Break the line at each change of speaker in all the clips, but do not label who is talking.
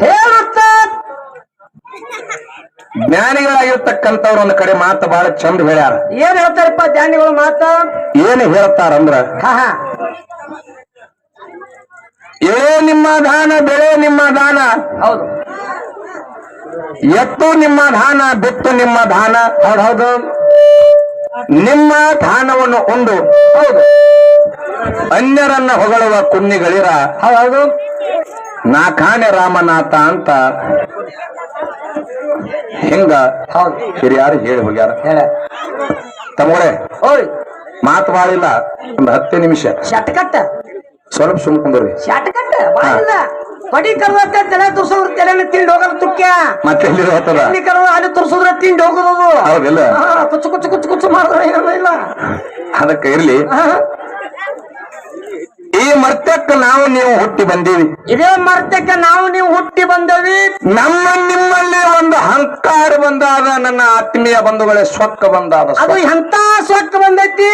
ಹೇಳುತ್ತ
ಜ್ಞಾನಿಗಳಾಗಿರ್ತಕ್ಕಂಥವ್ರ ಒಂದ್ ಕಡೆ ಮಾತು ಬಹಳ ಚಂದ ಹೇಳ್ಯಾರ.
ಏನ್ ಹೇಳ್ತಾರಪ್ಪ ಜ್ಞಾನಿಗಳು ಮಾತ?
ಏನು ಹೇಳ್ತಾರಂದ್ರ, ಎಳೆ ನಿಮ್ಮ ದಾನ, ಬೆಳೆ ನಿಮ್ಮ ದಾನ,
ಹೌದು.
ಎತ್ತು ನಿಮ್ಮ ದಾನ, ಬಿತ್ತು ನಿಮ್ಮ ದಾನ.
ಹೌದು.
ನಿಮ್ಮ ದಾನವನ್ನು ಉಂಡು
ಹೌದು.
ಅನ್ಯರನ್ನ ಹೊಗಳುವ ಕುನ್ನಿಗಳಿರ.
ಹೌದು.
ನಾ ಕಾಣೆ ರಾಮನಾಥ ಅಂತ ಹಿಂಗ ಹಿರಿಯಾರು ಹೇಳಿ ಹೋಗ್ಯಾರ. ತಮ್ಮೋಳೆ ಮಾತು ಬಾಳಿಲ್ಲ, ಒಂದು 10 ನಿಮಿಷ
ಶಟಕಟ್ಟ
ಸ್ವಲ್ಪ ಸುಮ್ ಕುಂದ್ರಿ.
ಶಟಕಟ್ಟ ಬಾಳಿಲ್ಲ, ಪಡಿ ಕರ್ವತ್ತ ತಲೆ ತುರ್ಸೋದ್ರ ತಲೆನ ತಿಂಡಿ ಹೋಗಲ್ಲ ತುಕ್ಯ. ಮತ್ತೆ
ಎಲ್ಲಿ ಹೋಗ್ತದ
ಅಲ್ಲಿ ತುರ್ಸೋದ್ರ ತಿಂಡಿ ಹೋಗೋದು.
ಹೌದಿಲ್ಲ?
ಕುಚ್ಚು ಕುಚ್ಚು ಕುಚ್ಚು ಕುಚ್ಚು ಮಾಡಿದ್ರೆ ಇಲ್ಲ.
ಅದಕ್ಕೆ ಇರ್ಲಿ, ಈ ಮರ್ತಕ್ಕ ನಾವು ನೀವು ಹುಟ್ಟಿ ಬಂದೀವಿ.
ಇದೇ ಮರ್ತಕ್ಕೆ ನಾವು ನೀವು ಹುಟ್ಟಿ ಬಂದವಿ.
ನಿಮ್ಮಲ್ಲಿ ಒಂದು ಅಹಂಕಾರ ಬಂದಾದ, ನನ್ನ ಆತ್ಮೀಯ ಬಂಧುಗಳೇ, ಸೊಕ್ಕ ಬಂದಾದ.
ಅದು ಎಂತ ಸೊಕ್ಕ ಬಂದೈತಿ?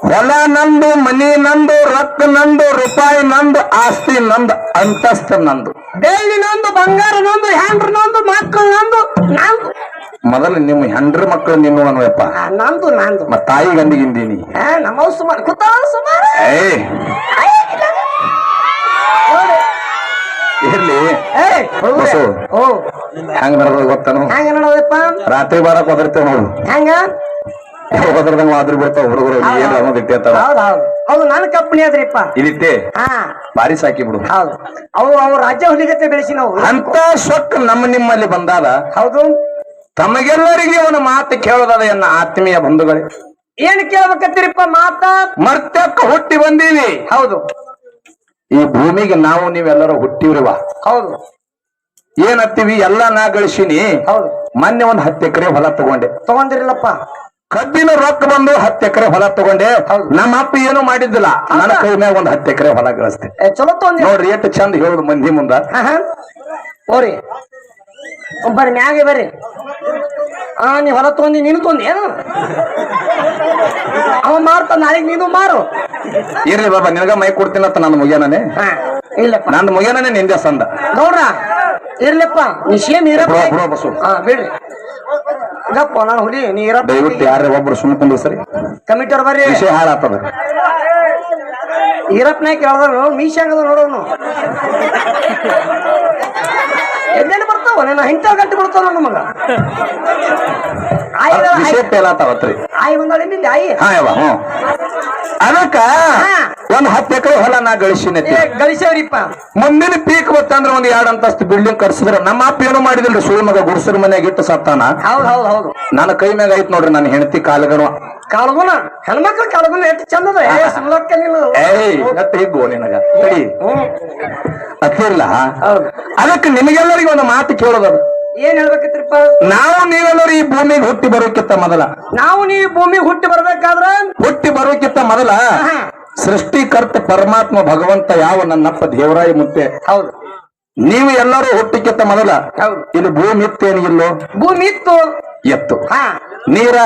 ಹೊಲ ನಂದು, ಮನಿ ನಂದು, ರೊಕ್ಕ ನಂದು, ರೂಪಾಯಿ ನಂದು, ಆಸ್ತಿ ನಂದು, ಅಂತಸ್ತು ನಂದು,
ಬೆಳ್ಳಿ ನಂದು, ಬಂಗಾರ ನಂದು, ಹೆಂಡ್ರ ನಂದು, ಮಕ್ಕಳು ನಂದು. ನಂದು
ಮೊದಲು ನಿಮ್ಮ ಹೆಂಡ್ರ ಮಕ್ಕಳು ನಿನ್ನು ಅನ್ನುವಪ್ಪ.
ನಂದು ನಂದು
ಮತ್ತ ತಾಯಿ ಗಂಡಿಗಿಂದೀನಿ.
ನಮ್ಮ ಸುಮಾರು ಕೂತಾಳ ಸುಮಾರು.
ಇರ್ಲಿ, ಹೆಂಗ ನಡೆದ ಗೊತ್ತಾನು?
ಹೆಂಗ ನೋಡದಪ್ಪ?
ರಾತ್ರಿ ಬಾರಕ್ ಒದರ್ತೇವ್ ನೋಡು.
ಹೆಂಗ
ಹೋದ್ರದಂಗ ಆದ್ರೂ ಬಿಡ್ತಾವ ಹುಡುಗರು. ಏನ್ ಇಟ್ಟಿರ್ತಾರ.
ಹೌದು, ನನ್ನ ಕಂಪನಿ ಅದ್ರಿಪ್ಪ.
ಇದಿಟ್ಟೆ ಬಾರಿ ಸಾಕಿ ಬಿಡು.
ಹೌದು, ಅವು ರಾಜ್ಯ ಹುಲಿಗತ್ತೆ ಬೆಳೆಸಿ ನಾವು
ಅಂತ ಸೊಕ್ಕ ನಿಮ್ಮಲ್ಲಿ ಬಂದಾದ.
ಹೌದು.
ತಮಗೆಲ್ಲರಿಗೆ ಒಂದು ಮಾತು ಕೇಳೋದದ ಎನ್ನ ಆತ್ಮೀಯ ಬಂಧುಗಳೇ.
ಏನ್ ಕೇಳ್ಬೇಕತ್ತೀರಿಪ್ಪ ಮಾತ?
ಮರ್ತಕ್ಕ ಹುಟ್ಟಿ ಬಂದೀವಿ.
ಹೌದು.
ಈ ಭೂಮಿಗೆ ನಾವು ನೀವೆಲ್ಲರೂ ಹುಟ್ಟಿವ್ರಿವ.
ಹೌದು.
ಏನತ್ತೀವಿ ಎಲ್ಲ ನಾ ಗಳಿಸಿನಿ.
ಹೌದು.
ಮೊನ್ನೆ ಒಂದು 10 ಎಕರೆ ಹೊಲ
ತಗೊಂಡಿರಲ್ಲಪ್ಪ.
ಕಬ್ಬಿನ ರೊಕ್ಕ ಬಂದು 10 ಎಕರೆ ಹೊಲ ತಗೊಂಡೆ. ನಮ್ಮ ಅಪ್ಪ ಏನು ಮಾಡಿದ್ದಿಲ್ಲ, ನನ್ನ ಕೈ ಮ್ಯಾಗ ಒಂದು 10 ಎಕರೆ ಹೊಲ ಗಳಿಸ್ತೆ.
ಚಲೋ ತಗೊಂಡಿ
ನೋಡ್ರಿ ಎಷ್ಟು ಚಂದ ಹೇಳುದು ಮಂದಿ ಮುಂದ.
ಓರಿ ಬರ್ರಿ ಮ್ಯಾಗೆ ಬರ್ರಿ. ನೀ ಹೊಲ ತಗೊಂಡಿ, ನೀನು ತಗೊಂಡಿ ಏನು? ಅವ ಮಾರ್ತ, ನಾಳೆಗೆ ನೀನು ಮಾರು.
ಇರ್ಲಿ ಬಾಬಾ, ನಿನಗ ಮೈ ಕೊಡ್ತೀನತ್ತ ನನ್ನ ಮುಗಿಯನೇ.
ಇಲ್ಲಪ್ಪ,
ನಂದು ಮುಗಿಯನೇ ನಿಂದೆ ಸಂದ.
ನೋಡ್ರ ಇರ್ಲಿಪ್ಪ, ನೀ ಸೇಮ್ ಇರಪ್ಪ. ಬಿಡ್ರಿ ಗಪ್ಪ, ನಾನು ಹುಲಿ ನೀ ಇರಪ್ಪ.
ದಯವಿಟ್ಟು ಯಾರೇ ಒಬ್ರು ಸುಮ್ಕೊಂಡು ಸರಿ.
ಕಮಿಟರ್ ಬರ್ರಿ,
ವಿಷಯ ಹಾಳಾಗ್ತದ.
ಈರಪ್ಪನ ಕೇಳ್ದ ಮೀಶ ಆಗದ ನೋಡೋನು. ಎಲ್ಲೆಲ್ಲಿ ಬರ್ತಾವ ನನ್ನ ಹಿಂಟ ಗಂಟೆ ಬಿಡ್ತಾವ ನಮಗ. ಆಯಿ ಬಂದಾಳಿ ಆಯಿ.
ಅದಕ್ಕ ಒಂದ್ 10 ಎಕರೆ ಹೊಲ ನಾ ಗಳಿಸಿನ
ಗಳಿಸವ್ರಿಪ್ಪ.
ಮುಂದಿನ ಪೀಕ್ ಬತ್ತಂದ್ರ ಒಂದ್ 2 ಅಂತಸ್ತು ಬಿಲ್ಡಿಂಗ್ ಕಟ್ಸಿದ್ರ. ನಮ್ಮ ಅಪ್ಪ ಏನು ಮಾಡಿದಿಲ್ರಿ, ಸುಳ್ಳು ಮಗ ಗುಡ್ಸರ್ ಮನ್ಯಾಗ ಇಟ್ಟು ಸತ್ತಾನ.
ಹೌದ್ ಹೌದ್ ಹೌದು.
ನನ್ನ ಕೈ ಮ್ಯಾಗ ಐತ್ ನೋಡ್ರಿ ನನ್ನ ಹೆಂಡತಿ ಕಾಲಗನು.
ಕಾಳಗುನ ಹೆಣ್ಮಕ್ಳ ಕಾಳಗುನ ಎಷ್ಟು ಚಂದದ.
ಹಿಗ್ಗೋ ನಿನಗ ಅತ್ತಿರ್ಲ. ಅದಕ್ಕೆ ನಿಮಗೆಲ್ಲರಿಗೂ ಒಂದು ಮಾತು ಕೇಳೋದದು.
ಏನ್ ಹೇಳ್ಬೇಕಿತ್ರಿಪ್ಪ?
ನಾವು ನೀವೆಲ್ಲರೂ ಈ ಭೂಮಿಗೆ ಹುಟ್ಟಿ ಬರೋಕ್ಕಿಂತ ಮೊದಲ,
ನಾವು ನೀವು ಭೂಮಿಗೆ ಹುಟ್ಟಿ ಬರ್ಬೇಕಾದ್ರ,
ಹುಟ್ಟಿ ಬರೋಕ್ಕಿಂತ ಮೊದಲ ಸೃಷ್ಟಿಕರ್ತ ಪರಮಾತ್ಮ ಭಗವಂತ ಯಾವ ನನ್ನಪ್ಪ ದೇವರಾಯ ಮುತ್ತೆ.
ಹೌದು.
ನೀವು ಎಲ್ಲರೂ ಹುಟ್ಟಿಕ್ಕಿಂತ ಮೊದಲ ಇಲ್ಲಿ ಭೂಮಿ ಇತ್ತೇನಿಲ್ಲೋ?
ಭೂಮಿ ಇತ್ತು,
ಎತ್ತು, ನೀರ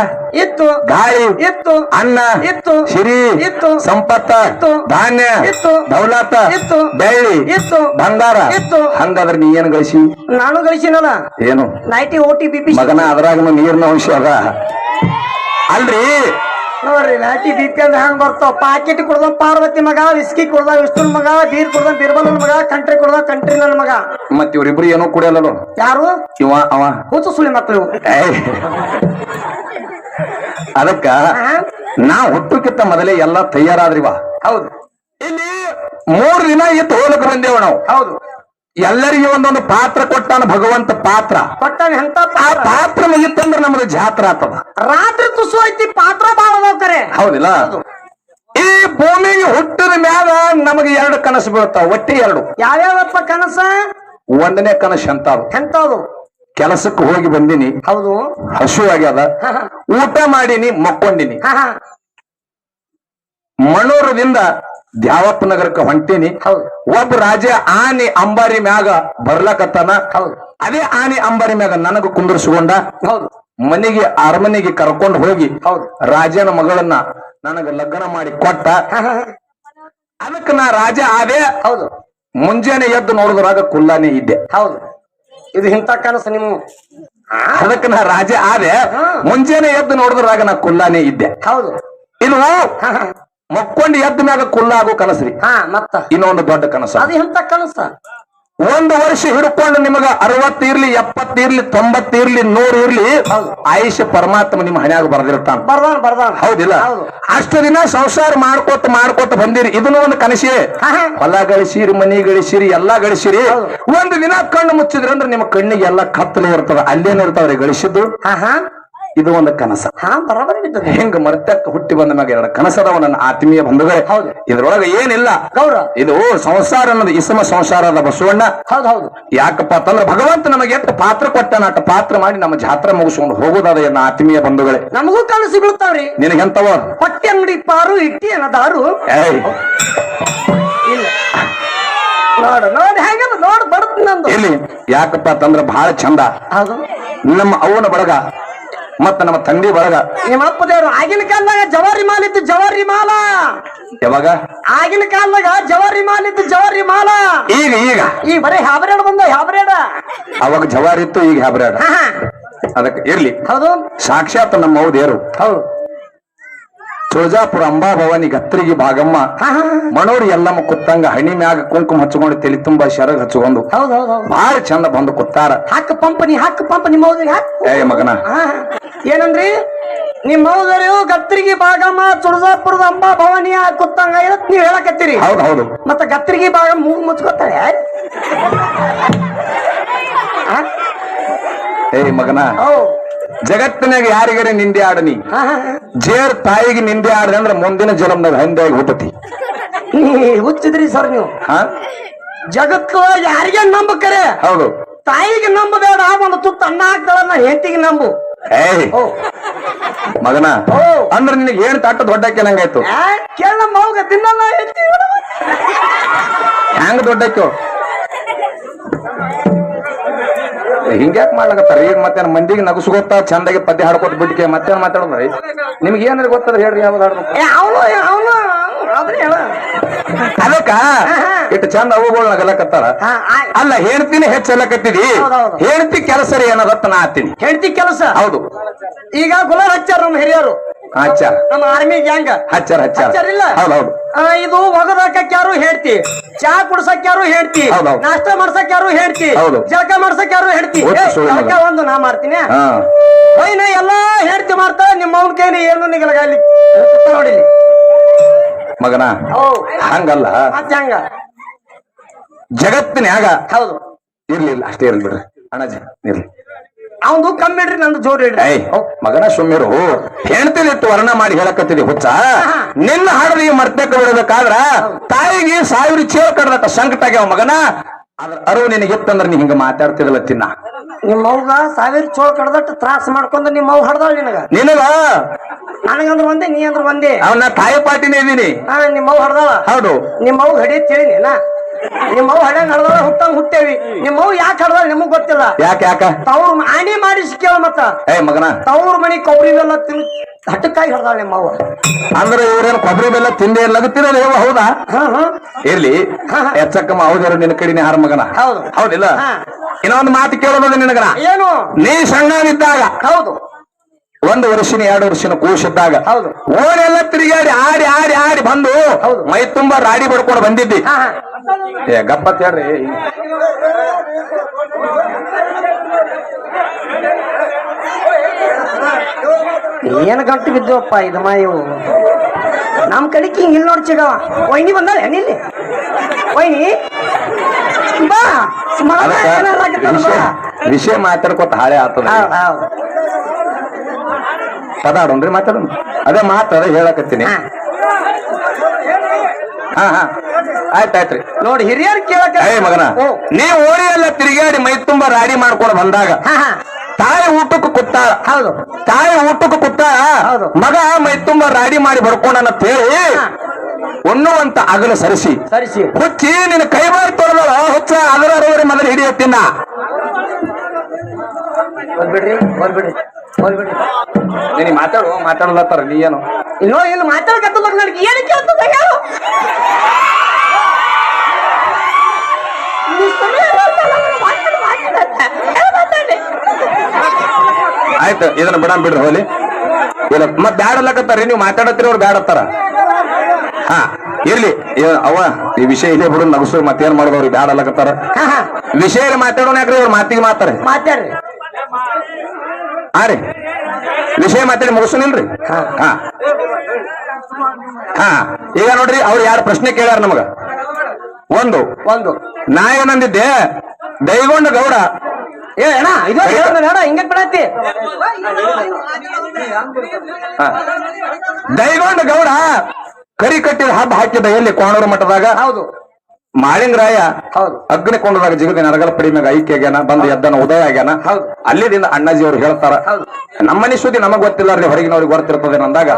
ಇತ್ತು,
ಗಾಳಿ
ಇತ್ತು,
ಅನ್ನ
ಇತ್ತು,
ಸಿರಿ ಇತ್ತು, ಸಂಪತ್ತ ಇತ್ತು, ಧಾನ್ಯ ಇತ್ತು, ದೌಲತ ಇತ್ತು, ಬೆಳ್ಳಿ ಇತ್ತು, ಬಂಗಾರ ಇತ್ತು. ಹಂಗಾದ್ರೆ ನೀ ಏನ್ ಗಳಿಸಿ?
ನಾನು ಗಳಿಸಿನಲ್ಲ.
ಏನು?
ನೈಟಿ ಓಟಿ ಬಿಪಿ
ಮಗನ, ಅದ್ರಾಗ ನೀರಿನ ಅಂಶ ಅದ ಅಲ್ರಿ.
ನೋಡ್ರಿ ನೈಟಿ ಬಿಪಿ ಅಂದ್ರೆ ಹಂಗ ಬರ್ತಾವ. ಪಾಕೆಟ್ ಕುಡ್ದ ಪಾರ್ವತಿ ಮಗ, ವಿಸ್ಕಿ ಕುಡ್ದ ವಿಷ್ಣುನ್ ಮಗ, ಬೀರ್ ಕುಡ್ದ ಬಿರ್ಬಲನ್ ಮಗ, ಕಂಟ್ರಿ ಕುಡ್ದ ಕಂಟ್ರಿ ನನ್ನ ಮಗ.
ಮತ್ ಇವ್ರಿಬ್ರು ಏನೋ ಕುಡಿಯಲ್ಲ. ಯಾರು? ಇವ ಅವ
ಹುಚ್ಚು ಸುಳಿ ಮಕ್ಕಳು.
ಅದಕ್ಕ ನಾ ಹುಟ್ಟಕ್ಕಿಂತ ಮೊದಲೇ ಎಲ್ಲ ತಯಾರಾದ್ರಿವ.
ಹೌದು.
ಇಲ್ಲಿ 3 ದಿನ ಇತ್ತು ಹೋಲಕ್ ಬಂದೇವ ನಾವು.
ಹೌದು.
ಎಲ್ಲರಿಗೆ ಒಂದೊಂದು ಪಾತ್ರ ಕೊಟ್ಟಾನ ಭಗವಂತ. ಪಾತ್ರ
ಕೊಟ್ಟಾನ. ಎಂತ
ಆ ಪಾತ್ರ ಮುಗಿತ್ತಂದ್ರ ನಮ್ದು ಜಾತ್ರೆ ಆಗ್ತದ.
ರಾತ್ರಿ ತುಸು ಐತಿ, ಪಾತ್ರ ಬಾಳದವ್ರೆ.
ಹೌದಿಲ್ಲ? ಈ ಭೂಮಿಗೆ ಹುಟ್ಟಿದ ಮ್ಯಾಗ ನಮಗೆ 2 ಕನಸು ಬೀಳ್ತಾವ. ಒಟ್ಟಿ 2.
ಯಾವ್ಯಾವಪ್ಪ ಕನಸ?
1ನೇ ಕನಸು
ಎಂತದು?
ಕೆಲಸಕ್ಕೆ ಹೋಗಿ ಬಂದಿನಿ.
ಹೌದು.
ಹಸು ಆಗ್ಯದ, ಊಟ ಮಾಡಿನಿ, ಮಕ್ಕೊಂಡಿನಿ. ಮಣೂರದಿಂದ ದ್ಯಾವಪ್ಪ ನಗರಕ್ಕೆ ಹೊಂಟೀನಿ. ಒಬ್ಬ ರಾಜ ಆನೆ ಅಂಬಾರಿ ಮ್ಯಾಗ ಬರ್ಲಕತ್ತಾನ. ಅದೇ ಆನೆ ಅಂಬಾರಿ ಮ್ಯಾಗ ನನಗ ಕುಂದರ್ಸ್ಕೊಂಡ. ಮನೆಗೆ ಅರಮನೆಗೆ ಕರ್ಕೊಂಡು ಹೋಗಿ ರಾಜನ ಮಗಳನ್ನ ನನಗ ಲಗ್ನ ಮಾಡಿ ಕೊಟ್ಟ. ಅದಕ್ಕೆ ನಾ ರಾಜ ಆದೆ. ಮುಂಜಾನೆ ಎದ್ದು ನೋಡಿದ್ರಾಗ ಕುಲ್ಲಾನೇ ಇದ್ದೆ.
ಹೌದು, ಇದು ಇಂಥ ಕನಸು ನಿಮ್ಮ.
ಅದಕ್ಕೆ ನಾ ರಾಜ ಆದೆ. ಮುಂಜಾನೆ ಎದ್ದು ನೋಡಿದ್ರಾಗ ನಾ ಕುಲ್ಲಾನೇ ಇದ್ದೆ.
ಹೌದು,
ಇದು ಮಕ್ಕೊಂಡು ಎದ್ದ ಮ್ಯಾಗ ಕುಲ್ಲಾಗೋ ಕನಸ್ರಿ.
ಮತ್ತ
ಇನ್ನೊಂದು ದೊಡ್ಡ ಕನಸ.
ಅದು ಎಂತ ಕನಸ?
1 ವರ್ಷ ಹಿಡ್ಕೊಂಡು ನಿಮಗ 60 ಇರ್ಲಿ, 70 ಇರ್ಲಿ, 90 ಇರ್ಲಿ, 100 ಇರ್ಲಿ, ಆಯುಷ್ಯ ಪರಮಾತ್ಮ ನಿಮ್ಮ ಹಣ್ಯಾಗ ಬರ್ದಿರ್ತಾನ.
ಬರ್ದಾನ.
ಹೌದಿಲ್ಲ? ಅಷ್ಟು ದಿನ ಸಂಸಾರ ಮಾಡ್ಕೋತ ಬಂದಿರಿ. ಇದನ್ನು ಒಂದು ಕನಸೇ. ಹೊಲ ಗಳಿಸಿರಿ, ಮನಿ ಗಳಿಸಿರಿ, ಎಲ್ಲಾ ಗಳಿಸಿರಿ. ಒಂದು ದಿನ ಕಣ್ಣು ಮುಚ್ಚಿದ್ರಿ ಅಂದ್ರೆ ನಿಮ್ಮ ಕಣ್ಣಿಗೆ ಎಲ್ಲಾ ಕತ್ತಲೆ ಇರ್ತದ. ಅಲ್ಲೇನಿರ್ತಾವ್ರಿ ಗಳಿಸಿದ್ದು. ಇದು ಒಂದು ಕನಸ. ಹೆಂಗ ಮರ್ತಕ್ಕ ಹುಟ್ಟಿ ಬಂದ ಮ್ಯಾಗ 2 ಕನಸದವ ನನ್ನ ಆತ್ಮೀಯ ಬಂಧುಗಳೇ. ಇದ್ರೊಳಗೆ ಏನಿಲ್ಲ ಗೌರ. ಇದು ಸಂಸಾರ ಅನ್ನೋದು ಇಸಮ ಸಂಸಾರದ ಬಸವಣ್ಣ. ಹೌದು. ಯಾಕಪ್ಪ ಅಂತಂದ್ರೆ ಭಗವಂತ ನಮಗೆ ಎಷ್ಟು ಪಾತ್ರ ಕೊಟ್ಟಾನ ಅಷ್ಟು ಪಾತ್ರ ಮಾಡಿ ನಮ್ಮ ಜಾತ್ರೆ ಮುಗಿಸ್ಕೊಂಡು ಹೋಗೋದಾದ ನನ್ನ ಆತ್ಮೀಯ ಬಂಧುಗಳೇ.
ನಮಗೂ ಕನಸು ಬೀಳ್ತಾವ್ರಿ.
ನಿನಗೆಂತವ?
ಪಟ್ಟಿ ಅಂಗಡಿ ಪಾರು ಇಟ್ಟಿ ಅನ್ನದಾರು. ಇಲ್ಲ ನೋಡಿ ಹೆಂಗದ ನೋಡ್ ಬರುತ್ತೆ ನಂದು.
ಇಲ್ಲಿ ಯಾಕಪ್ಪ ಅಂತಂದ್ರೆ ಬಹಳ ಚಂದ.
ಹೌದು,
ನಮ್ಮ ಅವನ ಬಳಗ ಮತ್ತ ನಮ್ಮ ತಂದೆ ಬಳಗ.
ನಿಮ್ಮ ಅಪ್ಪ ದೇವ್ರು ಆಗಿನ ಕಾಲದಾಗ ಜವಾರಿ ಮಾಲ್ ಇತ್ತು. ಜವಾರಿ ಮಾಲ
ಯಾವಾಗ?
ಆಗಿನ ಕಾಲದಾಗ ಜವಾರಿ ಮಾಲ್ ಇತ್ತು. ಜವಾರಿ ಮಾಲ ಈಗ ಬರೀ ಹ್ಯಾಬ್ರೇಡ್ ಬಂದ. ಹ್ಯಾಬ್ರೇಡ್
ಅವಾಗ ಜವಾರಿ ಇತ್ತು, ಈಗ ಹ್ಯಾಬ್ರೇಡ್. ಅದಕ್ಕೆ ಇರ್ಲಿ. ಹೌದು, ಸಾಕ್ಷಾತ್ ನಮ್ಮ ಅವ್ವ ದೇವರು. ಹೌದು, ತುಳಜಾಪುರ ಅಂಬಾಭವಾನಿ ಗತ್ರಿಗೆ ಭಾಗಮ್ಮ ಮನೋರಿ ಎಲ್ಲಮ್ಮ ಕುತ್ತಂಗ ಹಣಿ ಮ್ಯಾಗ ಕುಂಕುಮ ಹಚ್ಕೊಂಡು ತಲೆ ತುಂಬಾ ಶರಗ್ ಹಚ್ಕೊಂಡು ಬಹಳ ಚಂದ ಬಂದು ಕುತ್ತಾರ.
ಹಾಕ ಪಂಪ ನಿಮ್ಮ
ಮಗನ
ಏನಂದ್ರಿ? ನಿಮ್ಮ ಹೌದರು ಗತ್ರಿಗೆ ಭಾಗಮ್ಮ ತುಳಜಾಪುರದ ಅಂಬಾಭವಾನಿಯ ಕುತ್ತಂಗ ಇರತ್ ನೀವ್ ಹೇಳಕತ್ತೀರಿ.
ಹೌದು.
ಮತ್ತ ಗತ್ರಿಗೆ ಭಾಗ ಮೂಗು ಮುಚ್ಕೋತಾಳೆ.
ಮಗನ, ಜಗತ್ತಿನಾಗ ಯಾರಿಗಾರೆ ನಿಂದೆ ಆಡನಿ, ಜೇರ್ ತಾಯಿಗೆ ನಿಂದೆ ಆಡದೆ ಅಂದ್ರೆ ಮುಂದಿನ ಜನ್ಮದಾಗ ಹಂದಾಗಿ ಹುಟ್ಟತಿ.
ಹುಚ್ಚಿದ್ರಿ ಸರ್ ನೀವು. ಜಗತ್ತು ಯಾರಿಗೆ ನಂಬಕರೆ? ಹೌದು, ತಾಯಿಗೆ ನಂಬಬೇಡ. ಒಂದು ತುತ್ತು ಅನ್ನ ಹಾಕ್ತಾಳ, ಹೆಂಡತಿಗೆ ನಂಬು.
ಮಗನ, ಅಂದ್ರೆ ನಿನಗೆ ಏನ್ ತಾಟ ದೊಡ್ಡ ಕೇಳಂಗಾಯ್ತು?
ಕೇಳ ಮಗ ತಿನ್ನಲ್ಲ.
ಹೆಂಗ ದೊಡ್ಡಕ್ಕು ಹಿಂಗ್ಯಾಕ್ ಮಾಡ್ಲಕತ್ತಾರ? ಈಗ ಮತ್ತೆ ಮಂದಿಗೆ ನಗಸು ಗೊತ್ತಾ? ಚಂದಾಗಿ ಪದ್ಯ ಹಾಡ್ಕೊತ ಬಿಟ್ಟಿಗೆ ಮತ್ತೇನ್ ಮಾತಾಡೋದ್ರಿ? ನಿಮ್ಗೆ ಏನಾರ ಗೊತ್ತದ ಹೇಳ್ರಿ, ಯಾವ್ದು ಹಾಡ್ಬೇಕು? ಅದಕ್ಕ ಇಟ್ಟು ಚಂದ ಅವುಗಳು ನಗಲಕತ್ತಾರ. ಅಲ್ಲ, ಹೇಳ್ತೀನಿ ಹೆಚ್ಚಲಕತ್ತಿದಿ. ಹೇಳ್ತಿ ಕೆಲಸ ರೀ ಏನದತ್ತ ನಾ ಹತ್ತೀನಿ.
ಹೇಳ್ತಿ ಕೆಲಸ?
ಹೌದು.
ಈಗ ಗುಲಾಬ್ ಹಚ್ಚಾರ ನಮ್ಮ ಹಿರಿಯರು.
ಹಚ್ಚಾರ
ನಮ್ಮ ಆರ್ಮಿ ಗ್ಯಾಂಗ್
ಹಚ್ಚಾರ ಇಲ್ಲ? ಹೌದೌದು.
ಇದು ಒಗದಾಕಕ್ ಯಾರು ಹೇಳ್ತಿ, ಚಾ ಕುಡ್ಸಕ್ ಯಾರು ಹೇಳ್ತಿ, ನಾಷ್ಟ ಮಾಡ್ಸಕ್ ಯಾರು ಹೇಳ್ತಿ, ಜಳಕ ಮಾಡ್ಸಕ್ ಯಾರು ಹೇಳ್ತಿ. ಜಳಕ ಒಂದು ನಾ ಮಾಡ್ತೀನಿ. ಒಯ್ನ ಎಲ್ಲಾ ಹೇಳ್ತಿ ಮಾಡ್ತಾ. ನಿಮ್ಮ ಅವನ ಕೈನ ಏನು ನಿಗಲಗಾಲಿ ನೋಡಿ
ಮಗನ. ಹಂಗಲ್ಲ,
ಹಂಗ
ಜಗತ್ತಿನ್ಯಾಗ.
ಹೌದು,
ಇರ್ಲಿಲ್ಲ ಅಷ್ಟೇ ಇರ್ಲಿ ಬಿಡ್ರಿ ಅಣ್ಣಾಜಿ, ಇರ್ಲಿ.
ಅವನು ಕಮ್ಮಿ ಇಡ್ರಿ, ನಂದು ಜೋರ್ ಇಡ್ರಿ.
ಮಗನ ಸುಮ್ಮಿರು. ಹೆಣ್ತಿಲಿಟ್ಟು ವರ್ಣ ಮಾಡಿ ಹೇಳಕತ್ತಿದಿ ಹುಚ್ಚ. ನಿನ್ನ ಹಾಡಲಿಗೆ ಮರ್ತಕ್ಕೆ ಬಿಡಬೇಕಾದ್ರ ತಾಯಿಗೆ 1000 ಚೇಳ ಕಡ್ದಟ ಸಂಕಟ ಆಗ್ಯಾವ ಮಗನ. ಅದ್ರ ಅರಿವು ನಿನಗಿತ್ತಂದ್ರ ನೀ ಹಿಂಗ ಮಾತಾಡ್ತಿದಲ್ಲ ತಿನ್ನ.
ನಿಮ್ಮ ಅವ್ಗ 1000 ಚೋಳ ಕಡ್ದಟ್ಟು ತ್ರಾಸ ಮಾಡ್ಕೊಂಡ ನಿಮ್ಮ ಅವ್ವ ಹಡ್ದಾಳ ನಿನಗ. ನನಗಂದ್ರ ಒಂದೇ, ನೀ ಅಂದ್ರ ಒಂದೇ.
ಅವನ ತಾಯಿ ಪಾಟಿನೇ ಇದೀನಿ.
ನಿಮ್ಮ ಅವ್ವ ಹಡ್ದಾಳ. ಹೌದು, ನಿಮ್ಮ ಅವ್ಗ ಹಡಿಯತ್ ಹೇಳಿನ. ನಿಮ್ಮವ್ ಹಳ್ಯಾಂಗ ಹಡ್ದಾಳ, ಹುಟ್ಟಂಗ್ ಹುಟ್ಟೇವಿ. ನಿಮ್ಮವ್ ಯಾಕೆ ಹಡ್ದಾಳ ನಿಮಗ್ ಗೊತ್ತಿಲ್ಲ.
ಯಾಕ
ತವ್ರ ಆಣಿ ಮಾಡಿ ಸಿಕ್ಕೇಳ. ಮತ್ತ
ಮಗನ,
ತವ್ರ ಮನಿ ಕೌರಿ ಬೆಲ್ಲ ತಿನ್ ಹಟ್ಟಕ್ಕಾಗಿ ಹಡ್ದಾಳ ನಿಮ್ಮವ್ವ.
ಅಂದ್ರೆ ಇವ್ರೇನು ಕೊಬ್ಬರಿ ಬೆಲ್ಲ ತಿಂದೆ ಲಗತ್ತಿರಲ್ಲ? ಹೌದಾ? ಇರ್ಲಿ. ಹೆಚ್ಚಕ್ಕಮ್ಮ ಹೌದಾರ ನಿನ್ನ ಕಡಿನೇ ಹಾರ ಮಗನ. ಹೌದು, ಹೌದಿಲ್ಲ? ಇನ್ನೊಂದು ಮಾತು ಕೇಳೋದ ನಿನಗನ. ಏನು? ನೀ ಸಣ್ಣನಿದ್ದಾಗ. ಹೌದು, 1 ವರ್ಷನ 2 ವರ್ಷನ ಕೂಸಿದ್ದಾಗ ಓರೆಲ್ಲ ತಿರುಗಾಡಿ ಆಡಿ ಆಡಿ ಆಡಿ ಬಂದು ಮೈ ತುಂಬಾ ರಾಡಿ ಬಡ್ಕೊಂಡು ಬಂದಿದ್ದಿ. ಗಪ್ಪತ್ ಹೇಳ್ರಿ.
ಏನ್ ಗಂಟು ಬಿದ್ದವಪ್ಪ ಇದು ಇವು ನಮ್ ಕಡೆಗೆ ಹಿಂಗ್ ಇಲ್ಲಿ ನೋಡಿ ಸಿಗವ. ವೈನಿ ಬಂದಾಳೆ ಇಲ್ಲಿ. ವೈನಿ ಬಾ,
ವಿಷಯ ಮಾತಾಡ್ಕೊತ ಹಾಳೆ ಆಗ್ತದ. ಪದಾಡೋನ್ರಿ, ಮಾತಾಡೋಣ. ಅದೇ ಮಾತಾಡ ಹೇಳಕತ್ತೀನಿ. ಆಯ್ತಾಯ್ತ್ರಿ.
ನೋಡಿ ಹಿರಿಯರ್ ಕೇಳಕ.
ಮಗನ, ನೀ ಓಡಿ ಎಲ್ಲ ತಿರುಗಾಡಿ ಮೈ ತುಂಬಾ ರಾಡಿ ಮಾಡ್ಕೊಂಡು ಬಂದಾಗ ತಾಯಿ ಊಟಕ್ಕೆ ಕೂತಾಳ. ಹೌದು, ತಾಯಿ ಊಟಕ್ಕೆ ಕೂತಾಳ. ಮಗ ಮೈ ತುಂಬಾ ರಾಡಿ ಮಾಡಿ ಬರ್ಕೊಂಡಂತ ಹೇಳಿ ಉಣ್ಣುವಂತ ಅಗಲ ಸರಿಸಿ ಹುಚ್ಚಿ ನಿನ್ನ ಕೈ ಬಾರಿ ತೊಳೆದಳ. ಹುಚ್ಚ ಅದರ ಅರವರೆ ಮೊದಲು ಹಿಡಿಯತ್ತಿನ.
ಬರ್ಬಿಡ್ರಿ
ನೀನು ಮಾತಾಡಲತ್ತಾರ. ನೀ ಏನು
ಇನ್ನೋ ಇಲ್ಲಿ ಮಾತಾಡಕತ್ತ ನನಗೆ ಏನು ಕೇಳ್ತದ?
ಆಯ್ತು ಇದನ್ನ ಬಿಡ್ರಿ ಹೋಲಿ ಇಲ್ಲ ಮತ್ ಬ್ಯಾಡ ಅಲ್ಲಕತ್ತಾರ ನೀವು ಮಾತಾಡತ್ತೀರಿ ಅವ್ರು ಬ್ಯಾಡತ್ತಾರ ಹಾ ಇರ್ಲಿ ಅವ ಈ ವಿಷಯ ಇಲ್ಲೇ ಬಿಡು ನಗಸು ಮತ್ತೇನ್ ಮಾಡೋದು ಅವ್ರಿಗೆ ಬ್ಯಾಡ ಅಲ್ಲಕತ್ತಾರ ವಿಷಯ ಮಾತಾಡೋಣ ಯಾಕ್ರಿ ಅವ್ರ ಮಾತಿಗೆ
ಮಾತಾಡ್ರಿ
ಹಾ ರೀ ವಿಷಯ ಮಾತಾಡಿ ಮುಗಿಸೋನಿಲ್ರಿ ಹಾ ಹಾ ಈಗ ನೋಡ್ರಿ ಅವ್ರು ಯಾರು ಪ್ರಶ್ನೆ ಕೇಳ್ಯಾರ ನಮಗ ಒಂದು ನಾ ಏನಂದಿದ್ದೆ ದೈಗೊಂಡ ಗೌಡ
ಹಿಂಗ ಬಿಡತ್ತಿ
ದೈಗೊಂಡ ಗೌಡ ಕರಿ ಕಟ್ಟಿದ ಹಬ್ಬ ಹಾಕಿದ ಎಲ್ಲಿ ಕೋಣೂರು ಮಠದಾಗ
ಹೌದು
ಮಾಳಿಂಗರಾಯ
ಹೌದು
ಅಗ್ನಿಕೊಂಡದಾಗ ಜಿಗದಿ ನರಗಲ ಪಡಿ ಮ್ಯಾಗ ಐಕ್ಯ ಆಗ್ಯಾನ ಬಂದು ಎದ್ದನ ಉದಯ ಆಗ್ಯಾನ ಅಲ್ಲಿದಿಂದ ಅಣ್ಣಾಜಿ ಅವ್ರು ಹೇಳ್ತಾರ ನಮ್ಮನಿ ಸುದ್ದಿ ನಮಗ್ ಗೊತ್ತಿಲ್ಲ ರೀ ಹೊರಗಿನವ್ರಿಗೆ ಗೊತ್ತಿರ್ತದೆ ಅಂದಾಗ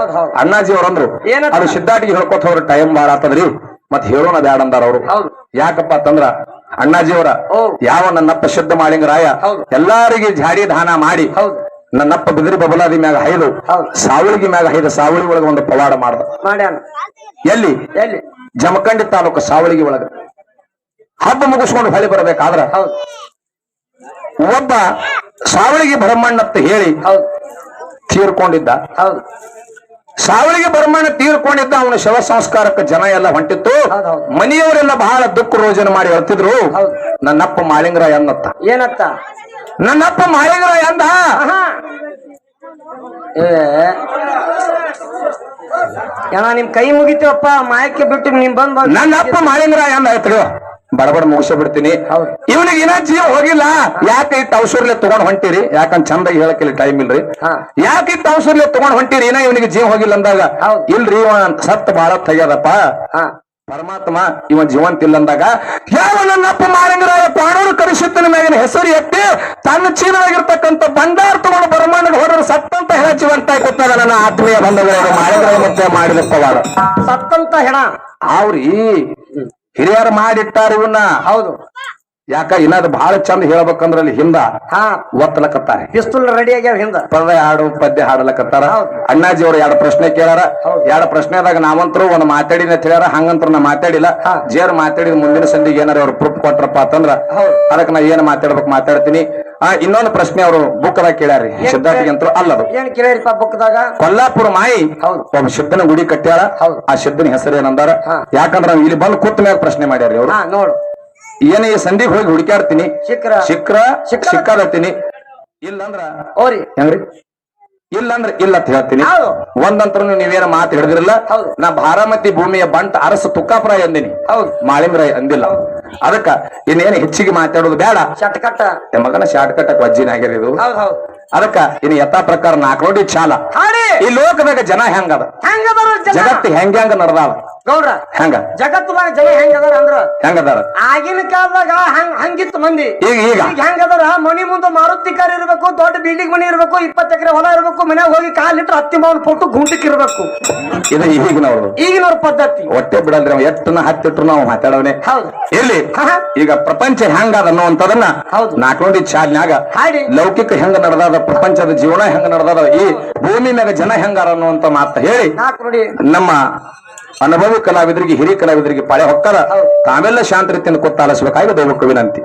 ಅಣ್ಣಾಜಿ ಅವ್ರು ಅಂದ್ರು ಅದು ಸಿದ್ಧಾಟಿಗೆ ಹೇಳ್ಕೊತ ಅವ್ರ ಟೈಮ್ ಬಾಳ ಆತದ್ರಿ ಮತ್ ಹೇಳೋಣ ಬ್ಯಾಡ ಅಂದಾರ ಅವ್ರು ಯಾಕಪ್ಪ ಅಂತಂದ್ರ ಅಣ್ಣಾಜಿ ಅವರ ಯಾವ ನನ್ನಪ್ಪ ಶುದ್ಧ ಮಾಳಿಂಗರಾಯ ಎಲ್ಲಾರಿಗೆ ಜಾಡಿ ದಾನ ಮಾಡಿ ನನ್ನಪ್ಪ ಬಿದಿರಿ ಬಬಲಾದಿ ಮ್ಯಾಗ ಹೈದು ಸಾವಳಿಗೆ ಮ್ಯಾಗ ಹೈದ ಸಾವಳಿ ಒಳಗ ಒಂದು ಪವಾಡ ಮಾಡ್ಯಾನ ಎಲ್ಲಿ ಜಮಖಂಡಿ ತಾಲೂಕು ಸಾವಳಿಗೆ ಒಳಗ ಹಬ್ಬ ಮುಗಿಸ್ಕೊಂಡು ಹೊಳಿ ಬರಬೇಕಾದ್ರ ಒಬ್ಬ ಸಾವಳಿಗೆ ಬ್ರಹ್ಮಣ್ಣತ್ತ ಹೇಳಿ ತೀರ್ಕೊಂಡಿದ್ದ ಸಾವಳಿಗೆ ಬ್ರಹ್ಮಣ್ಣ ತೀರ್ಕೊಂಡಿದ್ದ ಅವನ ಶವ ಸಂಸ್ಕಾರಕ್ಕೆ ಜನ ಎಲ್ಲ ಹೊಂಟಿತ್ತು ಮನೆಯವರೆಲ್ಲ ಬಹಳ ದುಃಖ ರೋಜನ ಮಾಡಿ ಹೇಳ್ತಿದ್ರು ನನ್ನಪ್ಪ ಮಾಳಿಂಗರಾಯ ಅನ್ನತ್ತ
ಏನತ್ತ
ನನ್ನಪ್ಪ ಮಾಳಿಂಗರಾಯ ಅಂದ
ನಿಮ್ ಕೈ ಮುಗಿತೀವಪ್ಪ ಮಾಯಕ್ಕೆ ಬಿಟ್ಟು ನಿಮ್ ಬಂದ್
ನನ್ನಪ್ಪ ಮಾಳಿಂಗರಾಯ ಅಂದ ಆಯ್ತು ಬಡಬಡ ಮುಗಿಸ ಬಿಡ್ತೀನಿ ಇವನಿಗೆ ಇನ್ನ ಜೀವ ಹೋಗಿಲ್ಲ ಯಾಕೆ ಇಟ್ಟು ಔಷರ್ಲೆ ತಗೊಂಡ್ ಹೊಂಟಿರಿ ಯಾಕಂದ್ ಚಂದಾಗಿ ಹೇಳಕ್ಕಿಲ್ಲ ಟೈಮ್ ಇಲ್ರಿ ಯಾಕೆ ಇಟ್ಟು ಔಷರ್ಲೆ ತಗೊಂಡ್ ಹೊಂಟಿರಿ ಇನ್ನ ಇವನಿಗೆ ಜೀವ ಹೋಗಿಲ್ಲ ಅಂದಾಗ ಇಲ್ರಿ ಇವ ಸತ್ ಬಾಳ ತೆಗ್ಯದಪ್ಪ ಪರಮಾತ್ಮ ಇವ ಜೀವಂತ ಇಲ್ಲ ಅಂದಾಗ ಯಾವ ನನ್ನಪ್ಪ ಮಾಳಿಂಗರಾಯ ಪಾಣೂರು ಕರಿಸಿದ್ದನ ಮ್ಯಾಗಿನ ಹೆಸರು ಎತ್ತಿ ತನ್ನ ಚೀಲವಾಗಿರ್ತಕ್ಕಂಥ ಬಂಡಾರ ತಗೊಂಡು ಬ್ರಹ್ಮಾಂಡ ಹೊರರು ಸತ್ತಂತ ಹೆಣ ಜೀವಂತ ಗೊತ್ತಾಗ ನನ್ನ ಆತ್ಮೀಯ ಬಂಧುಗಳಿಗೆ ಮಾಳಿಂಗರಾಯ ಮತ್ತೆ ಮಾಡಿದ ಪವಾಡ
ಸತ್ತಂತ ಹೆಣ
ಅವ್ರಿ ಹಿರಿಯರು ಮಾಡಿಟ್ಟಾರ ಇವನ್ನ
ಹೌದು
ಯಾಕ ಇನ್ನದು ಬಹಳ ಚಂದ ಹೇಳ್ಬೇಕಂದ್ರ ಅಲ್ಲಿ ಹಿಂದ ಒತ್ತಲಕತ್ತಾರೆ
ಪಿಸ್ತೂಲ್ ರೆಡಿ ಆಗ್ಯಾವ ಹಿಂದ
ಪದ ಹಾಡು ಪದ್ಯ ಹಾಡಲಕತ್ತಾರ ಅಣ್ಣಾಜಿ ಅವ್ರು ಎರಡು ಪ್ರಶ್ನೆ ಕೇಳಾರ ಎರಡು ಪ್ರಶ್ನೆದಾಗ ನಾವಂತರು ಒಂದು ಮಾತಾಡಿನ ಹೇಳ್ಯಾರ ಹಂಗಂತರು ನಾ ಮಾತಾಡಿಲ್ಲ ಜೇರ್ ಮಾತಾಡಿದ ಮುಂದಿನ ಸಂದಿಗೆ ಏನಾರ ಅವ್ರು ಪ್ರೂಫ್ ಕೊಟ್ರಪ್ಪ ಅಂತಂದ್ರ ಅದಕ್ಕೆ ನಾ ಏನ್ ಮಾತಾಡ್ಬೇಕು ಮಾತಾಡ್ತೀನಿ ಇನ್ನೊಂದು ಪ್ರಶ್ನೆ ಅವರು ಬುಕ್ದಾಗ ಕೇಳ್ಯಾರಿ ಸಿದ್ಧಾಟಿಗೆ ಅಂತರು ಅಲ್ಲದು
ಏನ್ ಕೇಳ್ಯಾರಿಪ್ಪ ಬುಕ್ದಾಗ
ಕೊಲ್ಲಾಪುರ ಮಾಯಿ ಒಬ್ಬ ಸಿದ್ಧನ ಗುಡಿ ಕಟ್ಟ್ಯಾಳ ಆ ಸಿದ್ಧನ ಹೆಸರು ಏನಂದಾರ ಯಾಕಂದ್ರ ಇಲ್ಲಿ ಬಂದು ಕೂತ್ ಮ್ಯಾಗ ಪ್ರಶ್ನೆ ಮಾಡ್ಯಾರಿ ಅವ್ರು
ನೋಡು
ಏನ ಈ ಸಂಧಿಗೆ ಹೋಗಿ ಹುಡುಕ್ಯಾಡ್ತೀನಿ ಸಿಕ್ಕಾದತ್ತೀನಿ ಇಲ್ಲಂದ್ರ ಹೆಂಗ್ರಿ ಇಲ್ಲಂದ್ರ ಇಲ್ಲ ಅಂತ ಹೇಳ್ತೀನಿ ಒಂದಂತ್ರ ನೀವೇನ ಮಾತು ಹಿಡಿದಿರಲ್ಲ ನಾ ಬಾರಾಮತಿ ಭೂಮಿಯ ಬಂಟ ಅರಸ ತುಕ್ಕಾಪುರಾಯ ಅಂದಿನಿ ಮಾಳಿಂಗರಾಯ ಅಂದಿಲ್ಲ ಅದಕ್ಕ ಇನ್ನೇನು ಹೆಚ್ಚಿಗೆ ಮಾತಾಡೋದು ಬೇಡ
ಶಾರ್ಟ್ಕಟ್
ಮಗನ ಶಾರ್ಟ್ಕಟ್ ವಜ್ಜಿನ ಆಗ್ಯಾರ ಇದು ಅದಕ್ಕ ಇನ್ನು ಯಥಾ ಪ್ರಕಾರ ನಾಲ್ಕು ನೋಡಿ ಚಾಲ ಈ ಲೋಕದಾಗ ಜನ ಹೆಂಗದ ಜಗತ್ತು ಹೆಂಗ ನಡ್ದಾವ
ಗೌಡ್ರ
ಹೆಂಗ
ಜಗತ್ತದಾಗ ಜನ ಹೆಂಗದಾರ ಅಂದ್ರ
ಹೆಂಗದಾರ
ಆಗಿನ ಕಾಲದಾಗ ಹಂಗಿತ್ತು ಮಂದಿ
ಈಗ
ಹೆಂಗದಾರ ಮನಿ ಮುಂದೆ ಮಾರುತಿ ಕಾರ್ ಇರ್ಬೇಕು ದೊಡ್ಡ ಬಿಲ್ಡಿಂಗ್ ಮನಿ ಇರ್ಬೇಕು 20 ಎಕರೆ ಹೊಲ ಇರ್ಬೇಕು ಮನ್ಯಾಗ ಹೋಗಿ ಕಾಲಿಟ್ರು ಹತ್ತಿ ಮಾವನ್ ಫೋಟೋ ಗುಂಟಕ್ ಇರ್ಬೇಕು
ಇದು ಈಗಿನವ್ರ
ಪದ್ಧತಿ
ಒಟ್ಟೆ ಬಿಡಲ್ರಿ ಅವ್ ಎಷ್ಟನ್ನ ಹತ್ತಿಟ್ರು ನಾವು ಮಾತಾಡವನೆ ಇಲ್ಲಿ ಈಗ ಪ್ರಪಂಚ ಹೆಂಗದ ಅನ್ನುವಂಥದನ್ನ ನಾಲ್ಕು ನೋಡಿ ಚಾಲ್ನ್ಯಾಗ ಲೌಕಿಕ ಹೆಂಗ ನಡೆದಾದ ಪ್ರಪಂಚದ ಜೀವನ ಹೆಂಗ ನಡೆದಾದ ಈ ಭೂಮಿ ಮ್ಯಾಗ ಜನ ಹೆಂಗಾರ ಅನ್ನುವಂತ ಮಾತ ಹೇಳಿ ನಮ್ಮ ಅನುಭವಿ ಕಲಾವಿದರಿಗೆ ಹಿರಿಯ ಕಲಾವಿದರಿಗೆ ಪಾಳೆ ಹೊಕ್ಕಾರ ತಾವೆಲ್ಲ ಶಾಂತ ರೀತಿಯಿಂದ ಕೊತ್ತಾಲಿಸಬೇಕಾಗಿ ದೈವಕ್ಕೆ ವಿನಂತಿ.